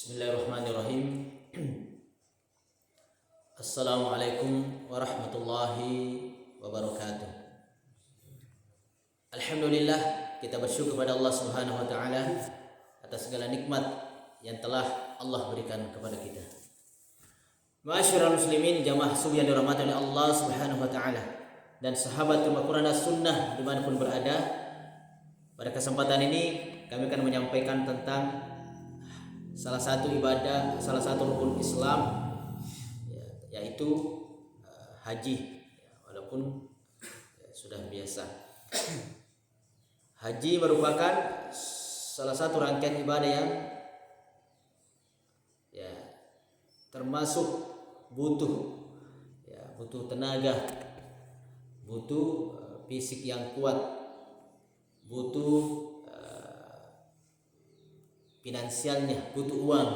Bismillahirrahmanirrahim. Assalamualaikum warahmatullahi wabarakatuh. Alhamdulillah, kita bersyukur kepada Allah Subhanahu wa taala atas segala nikmat yang telah Allah berikan kepada kita. Ma'asyiral muslimin, jamaah subuh yang dirahmati oleh Allah Subhanahu wa taala dan sahabat Al-Qur'an dan Sunnah dimanapun berada. Pada kesempatan ini kami akan menyampaikan tentang salah satu ibadah, salah satu rukun Islam, yaitu haji. Walaupun sudah biasa, haji merupakan salah satu rangkaian ibadah yang termasuk butuh tenaga, butuh fisik yang kuat, butuh finansialnya, butuh uang,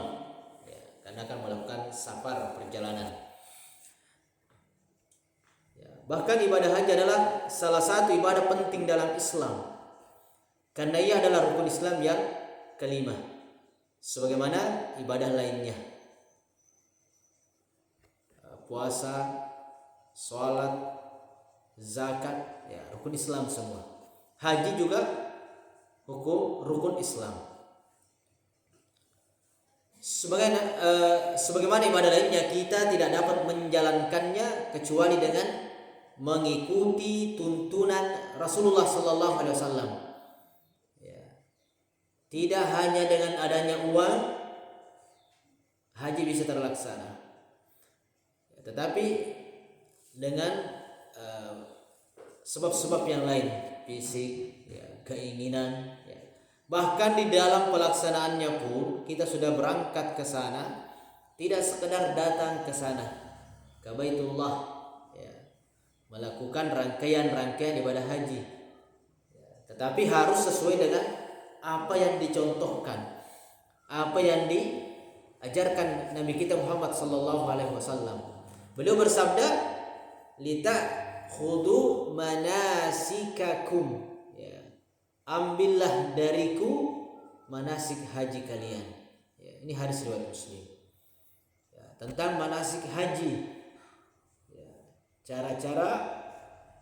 karena akan melakukan safar perjalanan. Bahkan ibadah haji adalah salah satu ibadah penting dalam Islam, karena ia adalah rukun Islam yang kelima, sebagaimana ibadah lainnya, puasa, sholat, zakat, rukun Islam semua. Haji juga rukun Islam. Sebagaimana ibadah lainnya, kita tidak dapat menjalankannya kecuali dengan mengikuti tuntunan Rasulullah Sallallahu Alaihi Wasallam. Tidak hanya dengan adanya uang haji bisa terlaksana, tetapi dengan sebab-sebab yang lain, fisik, keinginan. Bahkan di dalam pelaksanaannya pun kita sudah berangkat ke sana, tidak sekedar datang ke sana ke Baitullah, melakukan rangkaian ibadah haji, tetapi harus sesuai dengan apa yang dicontohkan, apa yang diajarkan Nabi kita Muhammad sallallahu alaihi wasallam. Beliau bersabda, "Lita khudu manasikakum." Ambillah dariku manasik haji kalian. Ini hadis riwayat Muslim. Tentang manasik haji, cara-cara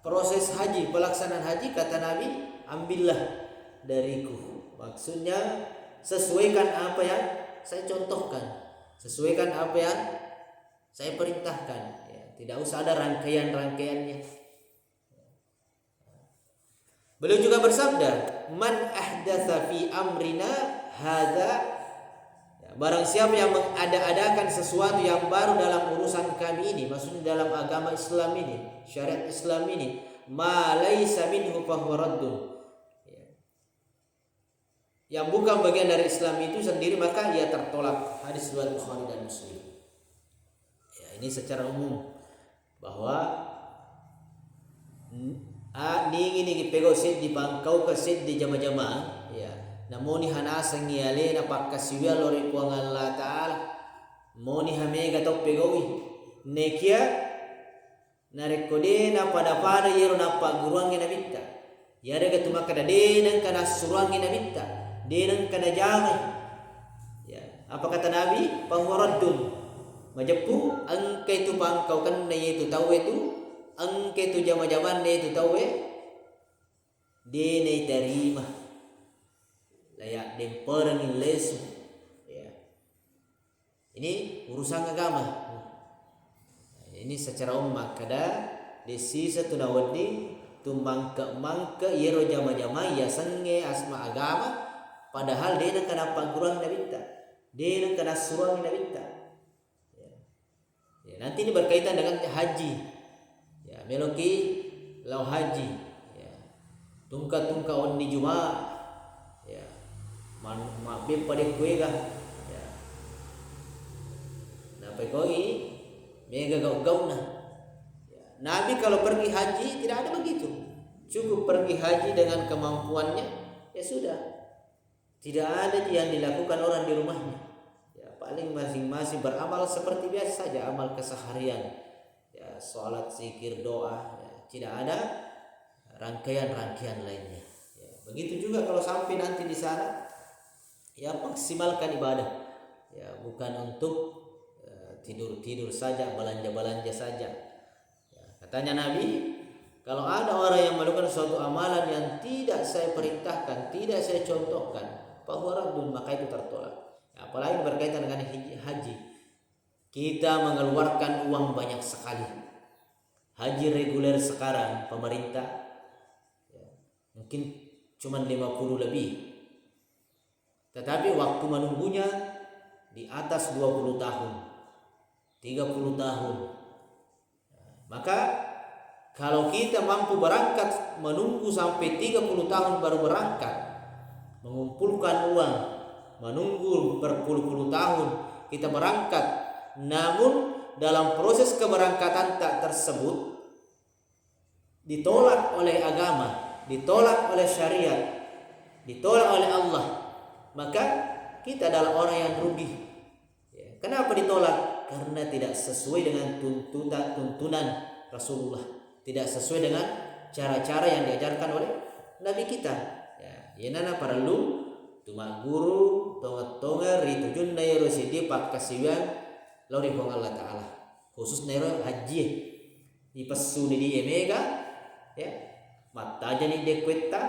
proses haji, pelaksanaan haji, kata Nabi, ambillah dariku. Maksudnya sesuaikan apa yang saya contohkan, sesuaikan apa yang saya perintahkan. Tidak usah ada rangkaian-rangkaiannya. Beliau juga bersabda, "Man ahdatsa fi amrina hadza." Barang siapa yang mengada-adakan sesuatu yang baru dalam urusan kami ini, maksudnya dalam agama Islam ini, syariat Islam ini, ma laisa minhu fahuwa raddun. Yang bukan bagian dari Islam itu sendiri, maka ia tertolak. Hadis riwayat Bukhari dan Muslim. Ini secara umum bahwa ni pego sit di pangkau ke sit di jama-jama, namoni hanasa ngiale na pakkasiwa lori puang Allah Ta'ala moni hamega tok pegowi nekia narekode na pada yero na paguruang na bitta yare ga tumaka da denang kana suruang na bitta denang kana jangai. Apa kata Nabi? Pangwaradun majepu angkai tu pangkau kan na itu tahu itu angke tu jama-jaman ne tu tahu de terima layak demperang lesu. Ini urusan agama. Ini secara umum kada desi satu nawadi tu mangke yero jama-jama ya sange asma agama, padahal dia nak kena paguran nabita, dia nak kena suruhan nabita. Nanti ini berkaitan dengan haji. Meloki lau haji, tungka on di Jumat, mabim pada kuega, napai koi mega gau na. Nabi kalau pergi haji tidak ada begitu, cukup pergi haji dengan kemampuannya, sudah, tidak ada yang dilakukan orang di rumahnya. Paling masing-masing beramal seperti biasa saja, amal keseharian. Sholat, zikir, doa, tidak ada rangkaian lainnya. Begitu juga kalau sampai nanti di sana, maksimalkan ibadah. ya, bukan untuk tidur-tidur saja, belanja-belanja saja. Ya, katanya Nabi, kalau ada orang yang melakukan suatu amalan yang tidak saya perintahkan, tidak saya contohkan, fahuwa raddun, maka itu tertolak. Ya, apalagi berkaitan dengan haji. Kita mengeluarkan uang banyak sekali. Haji reguler sekarang pemerintah ya, mungkin cuma 50 lebih. Tetapi waktu menunggunya di atas 20 tahun, 30 tahun. Maka kalau kita mampu berangkat menunggu sampai 30 tahun baru berangkat, mengumpulkan uang, menunggu berpuluh-puluh tahun kita berangkat, namun dalam proses keberangkatan tak tersebut ditolak oleh agama, ditolak oleh syariat, ditolak oleh Allah, maka kita adalah orang yang rugi. Ya, kenapa ditolak? Karena tidak sesuai dengan tuntunan Rasulullah, tidak sesuai dengan cara-cara yang diajarkan oleh Nabi kita. Ya, nana perlu tuma guru tonga ritujun nairo sidi pak kasiwan lauri pong Allah Taala, khusus nairo haji di pesuni di emega ya mata jadi dekweta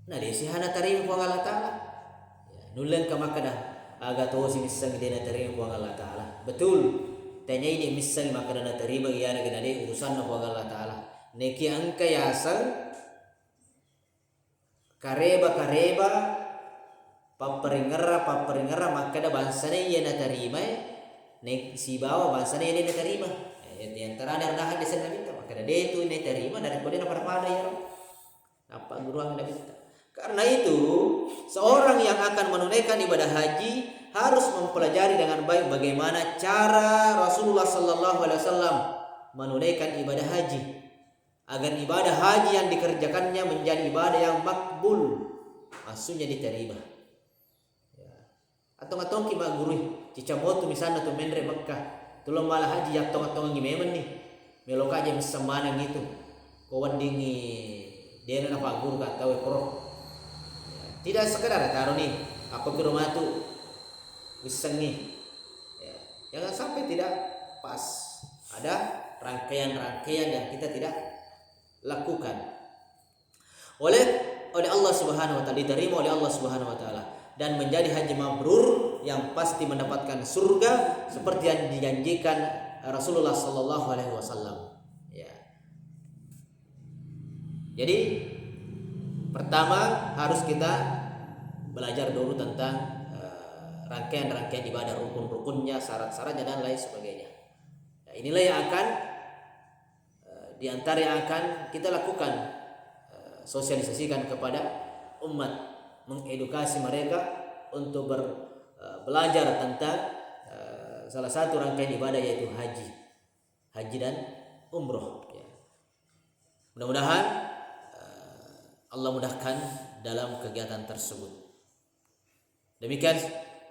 nah desi hana tarim pong Allah Taala ya, nulen ka makada aga to si misang dina tarim pong Allah Taala. Betul tanya ini misang makada na tarima iya na ginade urusan na pong Allah Taala neki angka yasal kareba paperingera makada bansana iya na tarima nek si bawa bansana iya na tarima di antara ada hadis Nabi makada de itu na tarima dari kode na parpada ya apa guruang Nabi. Karena itu seorang yang akan menunaikan ibadah haji harus mempelajari dengan baik bagaimana cara Rasulullah sallallahu alaihi wasallam menunaikan ibadah haji agar ibadah haji yang dikerjakannya menjadi ibadah yang makbul, maksudnya diterima. Atong-atong ki maguri cicamotu misalnya tu menre Mekkah tulong malah haji yak tong-atong ngimemen nih melok aja misamana gitu ko wandingi dia na pak guru ka tahu pro tidak sekedar taruh nih aku ke rumah tuh wisengi ya, jangan sampai tidak pas ada rangkaian-rangkaian yang kita tidak lakukan oleh Allah Subhanahu wa taala, diterima oleh Allah Subhanahu wa taala dan menjadi haji mabrur yang pasti mendapatkan surga seperti yang dijanjikan Rasulullah sallallahu alaihi wasallam. Ya. Jadi pertama harus kita belajar dulu tentang rangkaian-rangkaian ibadah, rukun-rukunnya, syarat-syaratnya dan lain sebagainya. Nah, inilah yang akan di antara yang akan kita lakukan sosialisasikan kepada umat, mengedukasi mereka untuk belajar tentang salah satu rangkaian ibadah yaitu haji dan umroh. Ya. Mudah-mudahan Allah mudahkan dalam kegiatan tersebut. Demikian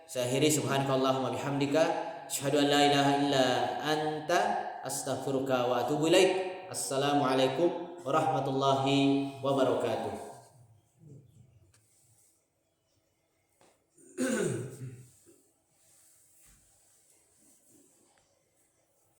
saya akhiri subhanakallahumma bihamdika asyhadu an la ilaha illa anta astaghfiruka wa atubu ilaik. Assalamualaikum warahmatullahi wabarakatuh.